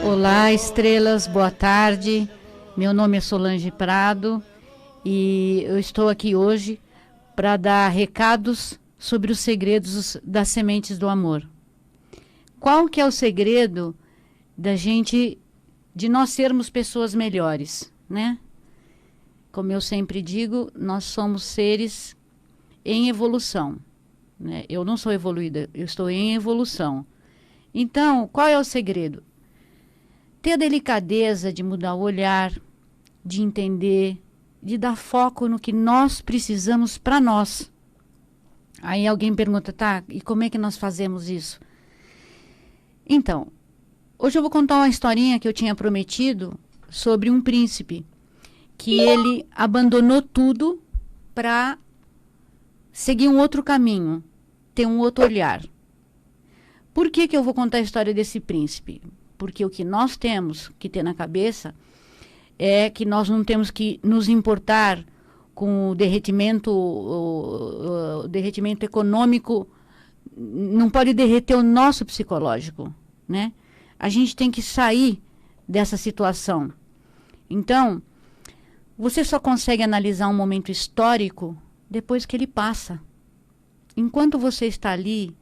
Olá, estrelas, boa tarde. Meu nome é Solange Prado e eu estou aqui hoje para dar recados sobre os segredos das sementes do amor. Qual que é o segredo de nós sermos pessoas melhores, né? Como eu sempre digo, nós somos seres em evolução, né? Eu não sou evoluída, eu estou em evolução. Então, qual é o segredo? Ter a delicadeza de mudar o olhar, de entender, de dar foco no que nós precisamos para nós. Aí alguém pergunta, tá, e como é que nós fazemos isso? Então, hoje eu vou contar uma historinha que eu tinha prometido sobre um príncipe, que ele abandonou tudo para seguir um outro caminho, ter um outro olhar. Por que eu vou contar a história desse príncipe? Porque o que nós temos que ter na cabeça é que nós não temos que nos importar com o derretimento econômico, não pode derreter o nosso psicológico, né? A gente tem que sair dessa situação. Então, você só consegue analisar um momento histórico depois que ele passa. Enquanto você está ali,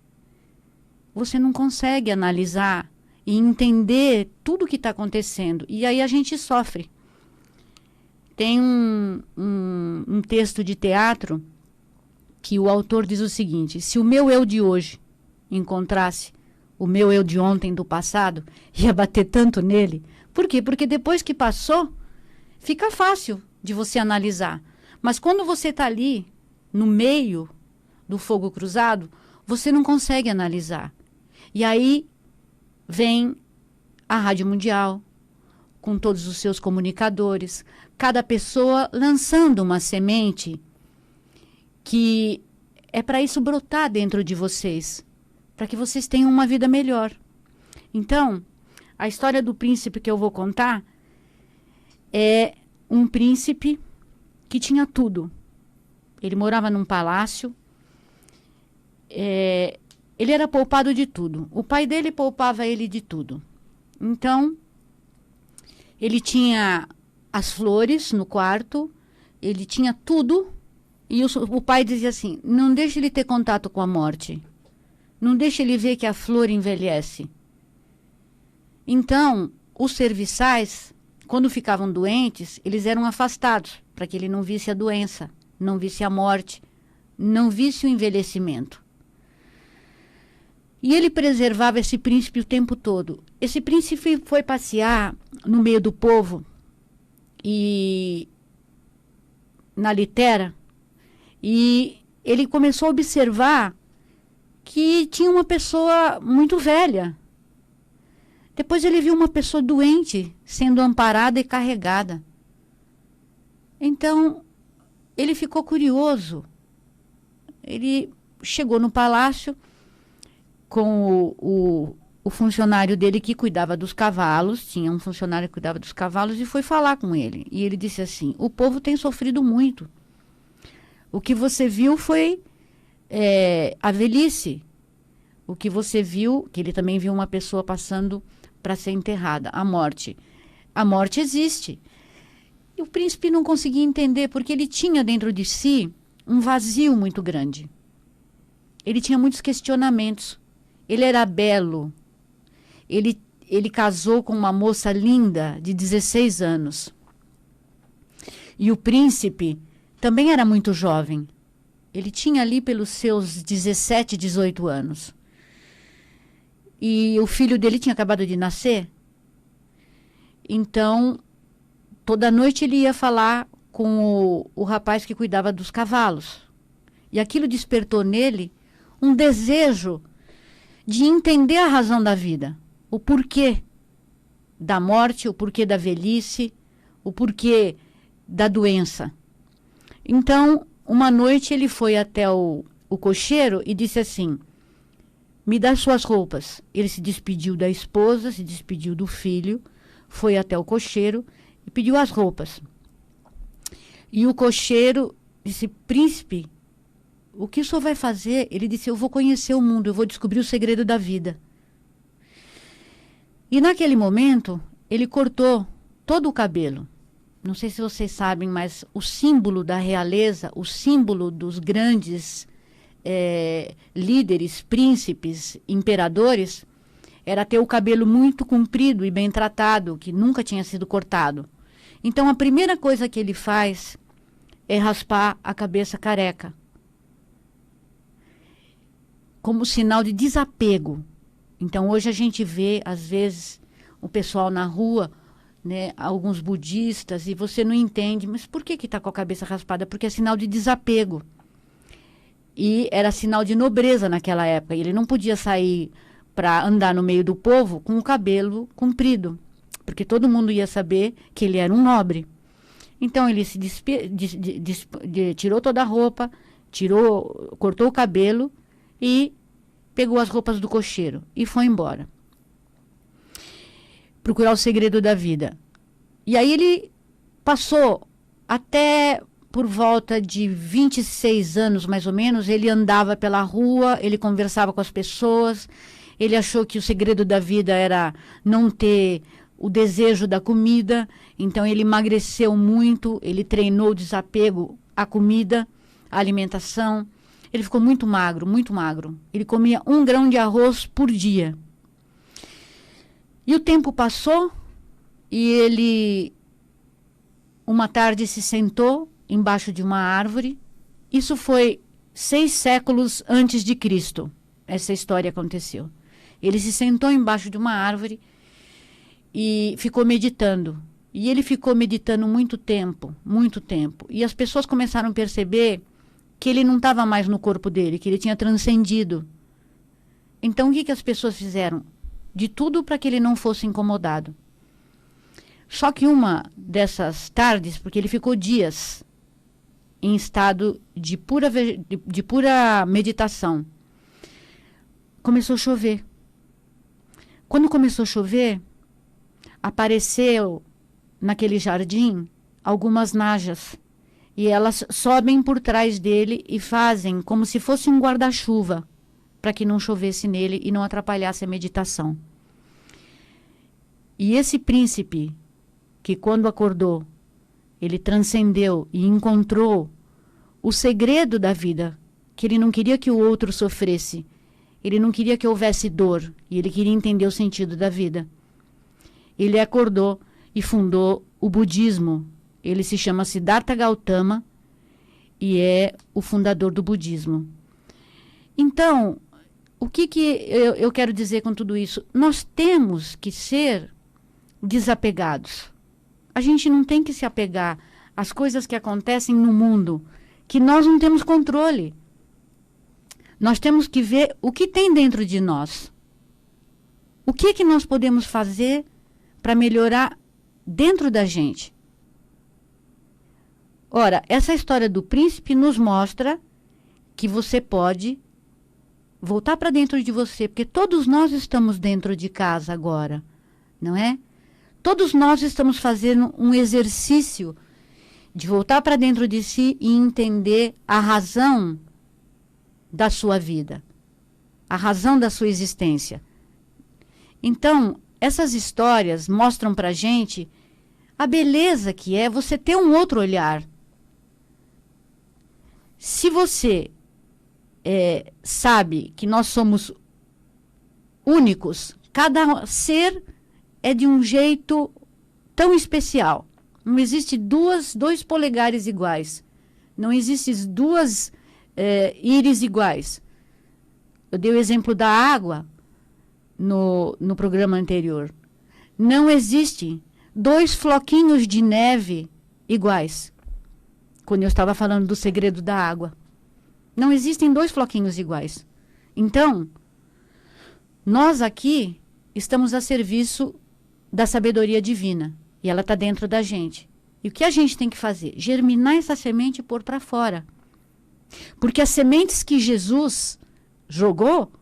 você não consegue analisar e entender tudo o que está acontecendo. E aí a gente sofre. Tem um texto de teatro que o autor diz o seguinte: se o meu eu de hoje encontrasse o meu eu de ontem do passado, ia bater tanto nele. Por quê? Porque depois que passou, fica fácil de você analisar. Mas quando você está ali, no meio do fogo cruzado, você não consegue analisar. E aí vem a Rádio Mundial, com todos os seus comunicadores, cada pessoa lançando uma semente que é para isso brotar dentro de vocês, para que vocês tenham uma vida melhor. Então, a história do príncipe que eu vou contar é um príncipe que tinha tudo. Ele morava num palácio, ele era poupado de tudo. O pai dele poupava ele de tudo. Então, ele tinha as flores no quarto, ele tinha tudo, e o pai dizia assim, não deixe ele ter contato com a morte. Não deixe ele ver que a flor envelhece. Então, os serviçais, quando ficavam doentes, eles eram afastados, para que ele não visse a doença, não visse a morte, não visse o envelhecimento. E ele preservava esse príncipe o tempo todo. Esse príncipe foi passear no meio do povo e na litera, e ele começou a observar que tinha uma pessoa muito velha. Depois ele viu uma pessoa doente sendo amparada e carregada. Então, ele ficou curioso. Ele chegou no palácio com o funcionário dele que cuidava dos cavalos, tinha um funcionário que cuidava dos cavalos, e foi falar com ele. E ele disse assim, o povo tem sofrido muito. O que você viu foi a velhice. O que você viu, que ele também viu uma pessoa passando para ser enterrada, a morte. A morte existe. E o príncipe não conseguia entender, porque ele tinha dentro de si um vazio muito grande. Ele tinha muitos questionamentos. Ele era belo. Ele casou com uma moça linda de 16 anos. E o príncipe também era muito jovem. Ele tinha ali pelos seus 17, 18 anos. E o filho dele tinha acabado de nascer. Então, toda noite ele ia falar com o rapaz que cuidava dos cavalos. E aquilo despertou nele um desejo de entender a razão da vida, o porquê da morte, o porquê da velhice, o porquê da doença. Então, uma noite ele foi até o cocheiro e disse assim, me dá suas roupas. Ele se despediu da esposa, se despediu do filho, foi até o cocheiro e pediu as roupas. E o cocheiro disse: príncipe, o que o senhor vai fazer? Ele disse: eu vou conhecer o mundo, eu vou descobrir o segredo da vida. E naquele momento, ele cortou todo o cabelo. Não sei se vocês sabem, mas o símbolo da realeza, o símbolo dos grandes líderes, príncipes, imperadores, era ter o cabelo muito comprido e bem tratado, que nunca tinha sido cortado. Então, a primeira coisa que ele faz é raspar a cabeça careca, como sinal de desapego. Então, hoje a gente vê, às vezes, o pessoal na rua, né, alguns budistas, e você não entende, mas por que está com a cabeça raspada? Porque é sinal de desapego. E era sinal de nobreza naquela época. Ele não podia sair para andar no meio do povo com o cabelo comprido, porque todo mundo ia saber que ele era um nobre. Então ele se tirou toda a roupa, cortou o cabelo e pegou as roupas do cocheiro e foi embora procurar o segredo da vida. E aí ele passou até por volta de 26 anos, mais ou menos. Ele andava pela rua, ele conversava com as pessoas, ele achou que o segredo da vida era não ter o desejo da comida, então ele emagreceu muito, ele treinou o desapego à comida, à alimentação. Ele ficou muito magro, muito magro. Ele comia 1 grão de arroz por dia. E o tempo passou e ele, uma tarde, se sentou embaixo de uma árvore. Isso foi 6 séculos antes de Cristo. Essa história aconteceu. Ele se sentou embaixo de uma árvore e ficou meditando. E ele ficou meditando muito tempo, muito tempo. E as pessoas começaram a perceber que ele não estava mais no corpo dele, que ele tinha transcendido. Então, o que as pessoas fizeram? De tudo para que ele não fosse incomodado. Só que uma dessas tardes, porque ele ficou dias em estado de pura meditação, começou a chover. Quando começou a chover, apareceu naquele jardim algumas najas. E elas sobem por trás dele e fazem como se fosse um guarda-chuva, para que não chovesse nele e não atrapalhasse a meditação. E esse príncipe, que quando acordou, ele transcendeu e encontrou o segredo da vida, que ele não queria que o outro sofresse, ele não queria que houvesse dor, e ele queria entender o sentido da vida. Ele acordou e fundou o budismo. Ele se chama Siddhartha Gautama e é o fundador do budismo. Então, o que eu quero dizer com tudo isso? Nós temos que ser desapegados. A gente não tem que se apegar às coisas que acontecem no mundo, que nós não temos controle. Nós temos que ver o que tem dentro de nós. O que nós podemos fazer para melhorar dentro da gente. Ora, essa história do príncipe nos mostra que você pode voltar para dentro de você, porque todos nós estamos dentro de casa agora, não é? Todos nós estamos fazendo um exercício de voltar para dentro de si e entender a razão da sua vida, a razão da sua existência. Então, essas histórias mostram para a gente a beleza que é você ter um outro olhar. Se você sabe que nós somos únicos, cada ser é de um jeito tão especial. Não existe dois polegares iguais. Não existem duas íris iguais. Eu dei o exemplo da água no programa anterior. Não existem 2 floquinhos de neve iguais. Quando eu estava falando do segredo da água. Não existem 2 floquinhos iguais. Então, nós aqui estamos a serviço da sabedoria divina. E ela está dentro da gente. E o que a gente tem que fazer? Germinar essa semente e pôr para fora. Porque as sementes que Jesus jogou,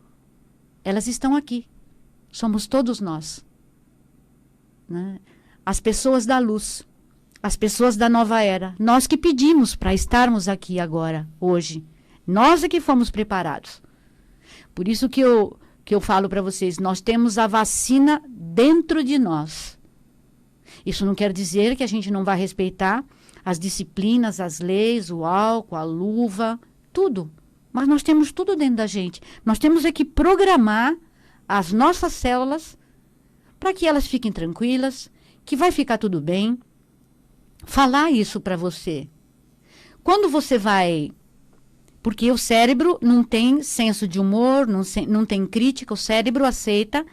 elas estão aqui. Somos todos nós. Né? as pessoas da luz, as pessoas da nova era. Nós que pedimos para estarmos aqui agora, hoje. Nós é que fomos preparados. Por isso que eu falo para vocês, nós temos a vacina dentro de nós. Isso não quer dizer que a gente não vai respeitar as disciplinas, as leis, o álcool, a luva, tudo. Mas nós temos tudo dentro da gente. Nós temos é que programar as nossas células para que elas fiquem tranquilas, que vai ficar tudo bem. Falar isso para você. Quando você vai... Porque o cérebro não tem senso de humor, não tem crítica, o cérebro aceita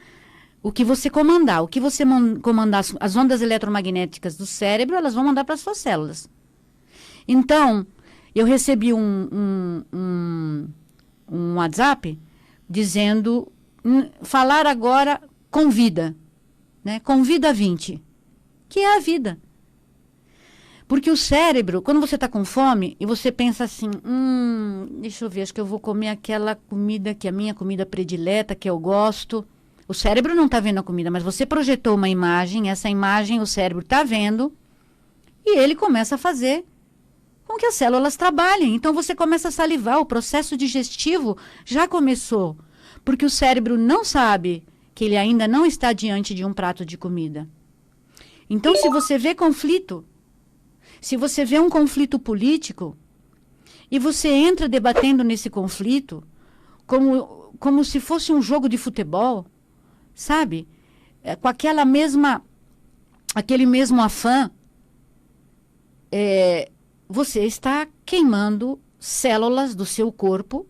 o que você comandar. O que você comandar, as ondas eletromagnéticas do cérebro, elas vão mandar para as suas células. Então, eu recebi um WhatsApp dizendo, falar agora com vida, né? Com vida 20, que é a vida. Porque o cérebro, quando você está com fome e você pensa assim, deixa eu ver, acho que eu vou comer aquela comida que é a minha comida predileta, que eu gosto. O cérebro não está vendo a comida, mas você projetou uma imagem, essa imagem o cérebro está vendo e ele começa a fazer com que as células trabalhem. Então você começa a salivar, o processo digestivo já começou, porque o cérebro não sabe que ele ainda não está diante de um prato de comida. Então, se você vê conflito, se você vê um conflito político e você entra debatendo nesse conflito como se fosse um jogo de futebol, sabe? Com aquele mesmo afã, você está queimando células do seu corpo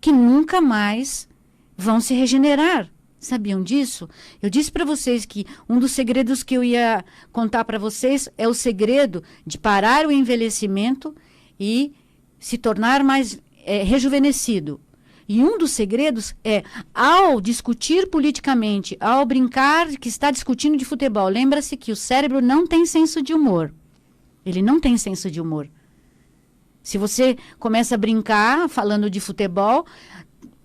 que nunca mais vão se regenerar. Sabiam disso? Eu disse para vocês que um dos segredos que eu ia contar para vocês é o segredo de parar o envelhecimento e se tornar mais rejuvenescido. E um dos segredos é, ao discutir politicamente, ao brincar que está discutindo de futebol, lembra-se que o cérebro não tem senso de humor. Ele não tem senso de humor. Se você começa a brincar falando de futebol,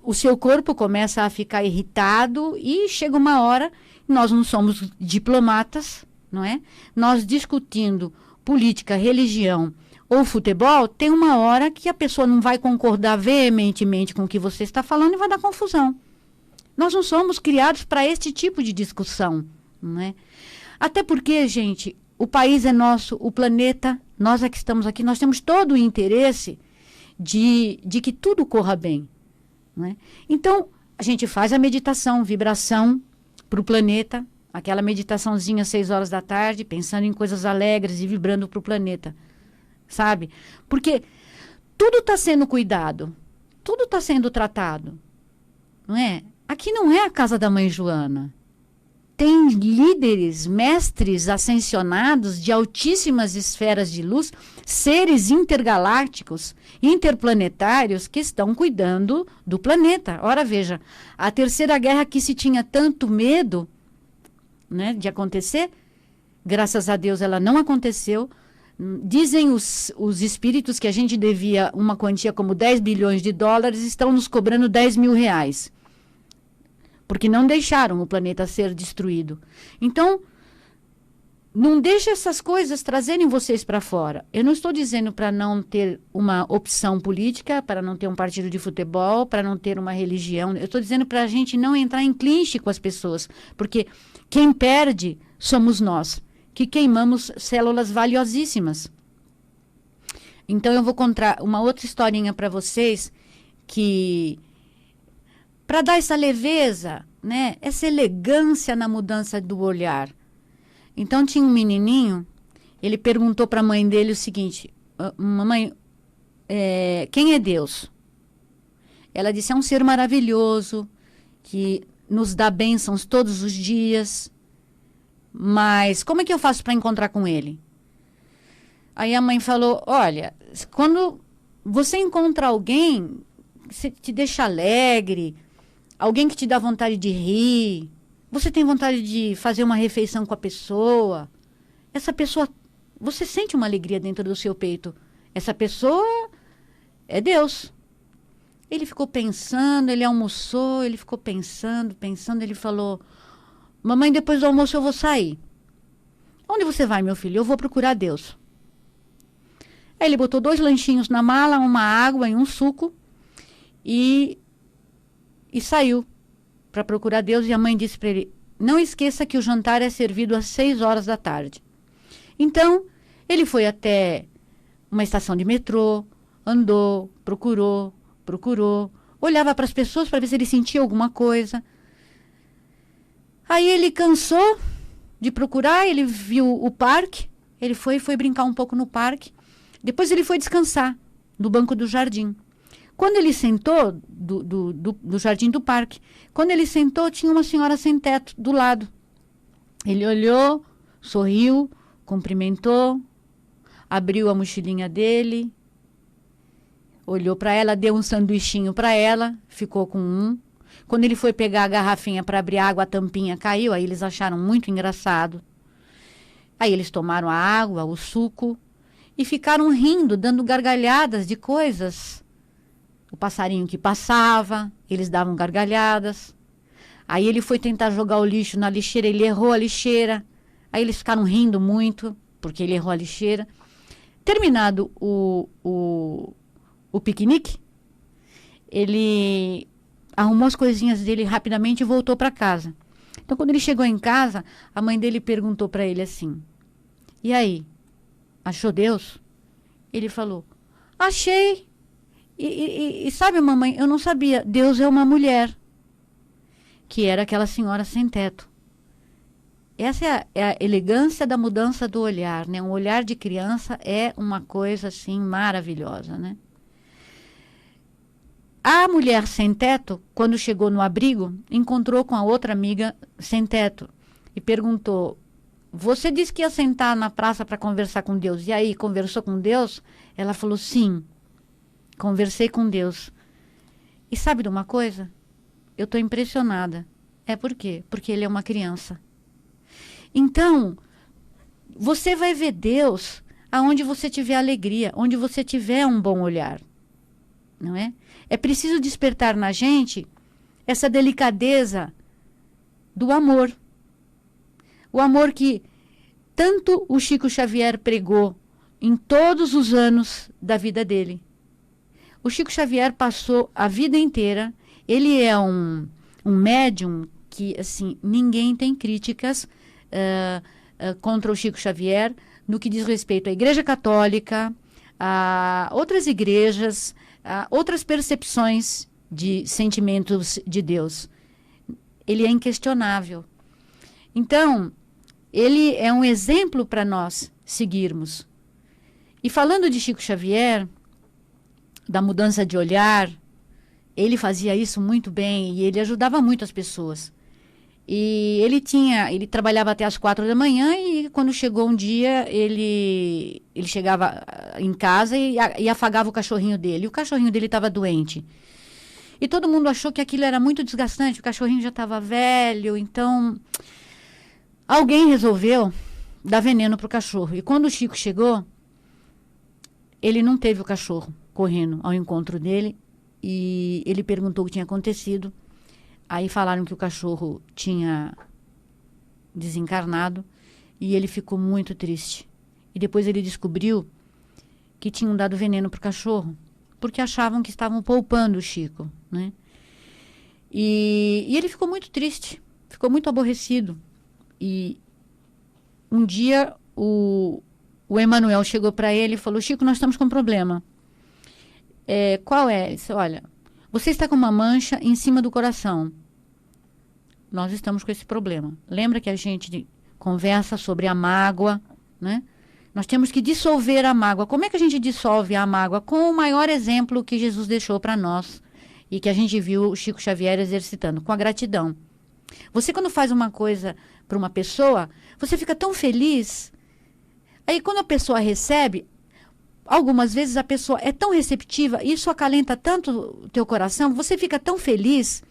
o seu corpo começa a ficar irritado e chega uma hora, nós não somos diplomatas, não é? Nós discutindo política, religião ou futebol, tem uma hora que a pessoa não vai concordar veementemente com o que você está falando e vai dar confusão. Nós não somos criados para este tipo de discussão, não é? Até porque, gente, o país é nosso, o planeta, nós é que estamos aqui, nós temos todo o interesse de que tudo corra bem. Né? Então, a gente faz a meditação, vibração para o planeta, aquela meditaçãozinha às 6 horas da tarde, pensando em coisas alegres e vibrando para o planeta, sabe? Porque tudo está sendo cuidado, tudo está sendo tratado, não é? Aqui não é a casa da mãe Joana. Tem líderes, mestres ascensionados de altíssimas esferas de luz, seres intergalácticos, interplanetários que estão cuidando do planeta. Ora, veja, a Terceira Guerra que se tinha tanto medo, né, de acontecer, graças a Deus ela não aconteceu. Dizem os espíritos que a gente devia uma quantia como 10 bilhões de dólares, estão nos cobrando 10 mil reais. Porque não deixaram o planeta ser destruído. Então, não deixe essas coisas trazerem vocês para fora. Eu não estou dizendo para não ter uma opção política, para não ter um partido de futebol, para não ter uma religião. Eu estou dizendo para a gente não entrar em clinche com as pessoas. Porque quem perde somos nós, que queimamos células valiosíssimas. Então, eu vou contar uma outra historinha para vocês que... para dar essa leveza, né? Essa elegância na mudança do olhar. Então, tinha um menininho, ele perguntou para a mãe dele o seguinte, mamãe, quem é Deus? Ela disse, é um ser maravilhoso, que nos dá bênçãos todos os dias, mas como é que eu faço para encontrar com ele? Aí a mãe falou, olha, quando você encontra alguém que te deixa alegre, alguém que te dá vontade de rir, você tem vontade de fazer uma refeição com a pessoa, essa pessoa, você sente uma alegria dentro do seu peito. Essa pessoa é Deus. Ele ficou pensando, ele almoçou, ele ficou pensando, ele falou, mamãe, depois do almoço eu vou sair. Onde você vai, meu filho? Eu vou procurar Deus. Aí ele botou 2 lanchinhos na mala, uma água e um suco e saiu para procurar Deus. E a mãe disse para ele, não esqueça que o jantar é servido às 6 horas da tarde. Então, ele foi até uma estação de metrô, andou, procurou, olhava para as pessoas para ver se ele sentia alguma coisa. Aí ele cansou de procurar, ele viu o parque, ele foi brincar um pouco no parque. Depois ele foi descansar no banco do jardim. Quando ele sentou, do jardim do parque, quando ele sentou, tinha uma senhora sem teto do lado. Ele olhou, sorriu, cumprimentou, abriu a mochilinha dele, olhou para ela, deu um sanduichinho para ela, ficou com um. Quando ele foi pegar a garrafinha para abrir água, a tampinha caiu, aí eles acharam muito engraçado. Aí eles tomaram a água, o suco, e ficaram rindo, dando gargalhadas de coisas. O passarinho que passava, eles davam gargalhadas. Aí ele foi tentar jogar o lixo na lixeira, ele errou a lixeira. Aí eles ficaram rindo muito, porque ele errou a lixeira. Terminado o piquenique, ele arrumou as coisinhas dele rapidamente e voltou para casa. Então, quando ele chegou em casa, a mãe dele perguntou para ele assim, e aí, achou Deus? Ele falou, achei. E sabe, mamãe, eu não sabia, Deus é uma mulher, que era aquela senhora sem teto. Essa é a elegância da mudança do olhar, né? Um olhar de criança é uma coisa, assim, maravilhosa, né? A mulher sem teto, quando chegou no abrigo, encontrou com a outra amiga sem teto e perguntou, você disse que ia sentar na praça para conversar com Deus, e aí, conversou com Deus? Ela falou, sim, conversei com Deus. E sabe de uma coisa? Eu estou impressionada. É por quê? Porque ele é uma criança. Então, você vai ver Deus aonde você tiver alegria, onde você tiver um bom olhar. Não é? É preciso despertar na gente essa delicadeza do amor. O amor que tanto o Chico Xavier pregou em todos os anos da vida dele. O Chico Xavier passou a vida inteira, ele é um médium que, assim, ninguém tem críticas contra o Chico Xavier no que diz respeito à Igreja Católica, a outras igrejas, a outras percepções de sentimentos de Deus. Ele é inquestionável. Então, ele é um exemplo para nós seguirmos. E falando de Chico Xavier, da mudança de olhar, ele fazia isso muito bem e ele ajudava muito as pessoas. E ele trabalhava até as 4 da manhã e quando chegou um dia, ele chegava em casa e afagava o cachorrinho dele. E o cachorrinho dele estava doente. E todo mundo achou que aquilo era muito desgastante, o cachorrinho já estava velho, então alguém resolveu dar veneno para o cachorro. E quando o Chico chegou, ele não teve o cachorro correndo ao encontro dele e ele perguntou o que tinha acontecido. Aí falaram que o cachorro tinha desencarnado e ele ficou muito triste. E depois ele descobriu que tinham dado veneno para o cachorro, porque achavam que estavam poupando o Chico, né? E ele ficou muito triste, ficou muito aborrecido. E um dia o Emanuel chegou para ele e falou, Chico, nós estamos com um problema. Qual é? Ele disse, olha, você está com uma mancha em cima do coração. Nós estamos com esse problema. Lembra que a gente conversa sobre a mágoa, né? Nós temos que dissolver a mágoa. Como é que a gente dissolve a mágoa? Com o maior exemplo que Jesus deixou para nós e que a gente viu o Chico Xavier exercitando, com a gratidão. Você, quando faz uma coisa para uma pessoa, você fica tão feliz. Aí, quando a pessoa recebe, algumas vezes a pessoa é tão receptiva, isso acalenta tanto o teu coração, você fica tão feliz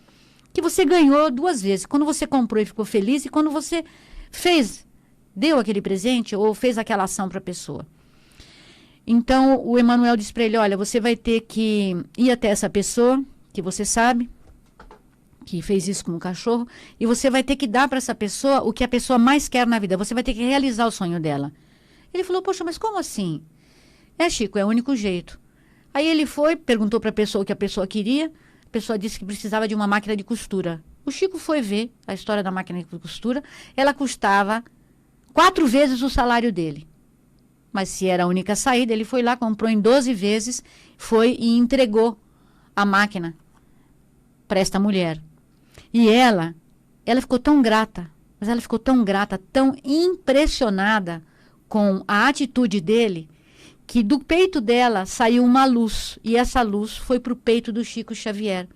que você ganhou 2 vezes. Quando você comprou e ficou feliz e quando você deu aquele presente ou fez aquela ação para a pessoa. Então, o Emanuel disse para ele, olha, você vai ter que ir até essa pessoa, que você sabe, que fez isso com o cachorro, e você vai ter que dar para essa pessoa o que a pessoa mais quer na vida. Você vai ter que realizar o sonho dela. Ele falou, poxa, mas como assim? Chico, é o único jeito. Aí ele foi, perguntou para a pessoa o que a pessoa queria. A pessoa disse que precisava de uma máquina de costura. O Chico foi ver a história da máquina de costura. Ela custava 4 vezes o salário dele. Mas se era a única saída, ele foi lá, comprou em 12 vezes, foi e entregou a máquina para esta mulher. E ela ficou tão grata, mas ela ficou tão grata, tão impressionada com a atitude dele, que do peito dela saiu uma luz, e essa luz foi para o peito do Chico Xavier.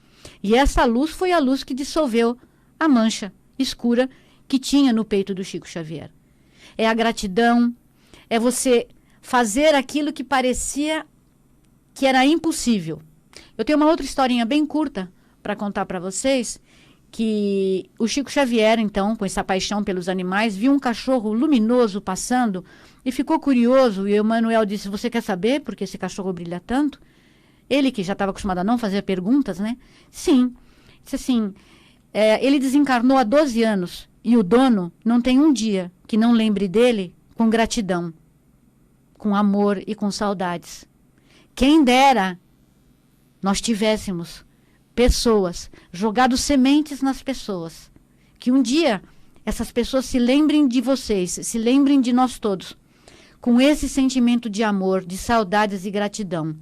E essa luz foi a luz que dissolveu a mancha escura que tinha no peito do Chico Xavier. É a gratidão, é você fazer aquilo que parecia que era impossível. Eu tenho uma outra historinha bem curta para contar para vocês, que o Chico Xavier, então, com essa paixão pelos animais, viu um cachorro luminoso passando e ficou curioso. E o Emmanuel disse, você quer saber por que esse cachorro brilha tanto? Ele, que já estava acostumado a não fazer perguntas, né? Sim. Disse assim, ele desencarnou há 12 anos e o dono não tem um dia que não lembre dele com gratidão, com amor e com saudades. Quem dera nós tivéssemos pessoas, jogado sementes nas pessoas, que um dia essas pessoas se lembrem de vocês, se lembrem de nós todos, com esse sentimento de amor, de saudades e gratidão,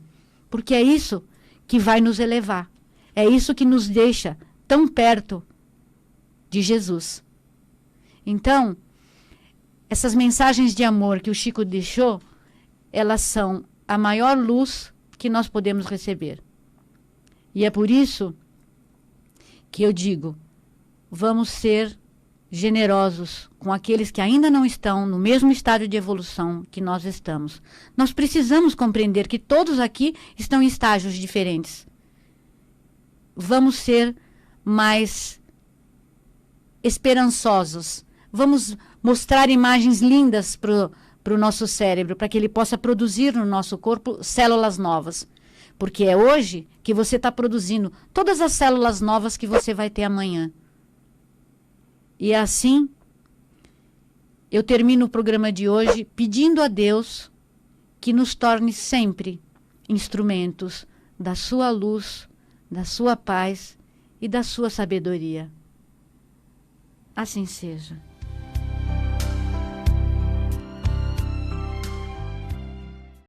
porque é isso que vai nos elevar, é isso que nos deixa tão perto de Jesus. Então, essas mensagens de amor que o Chico deixou, elas são a maior luz que nós podemos receber. E é por isso que eu digo, vamos ser generosos com aqueles que ainda não estão no mesmo estágio de evolução que nós estamos. Nós precisamos compreender que todos aqui estão em estágios diferentes. Vamos ser mais esperançosos. Vamos mostrar imagens lindas para o nosso cérebro, para que ele possa produzir no nosso corpo células novas. Porque é hoje que você está produzindo todas as células novas que você vai ter amanhã. E assim, eu termino o programa de hoje pedindo a Deus que nos torne sempre instrumentos da sua luz, da sua paz e da sua sabedoria. Assim seja.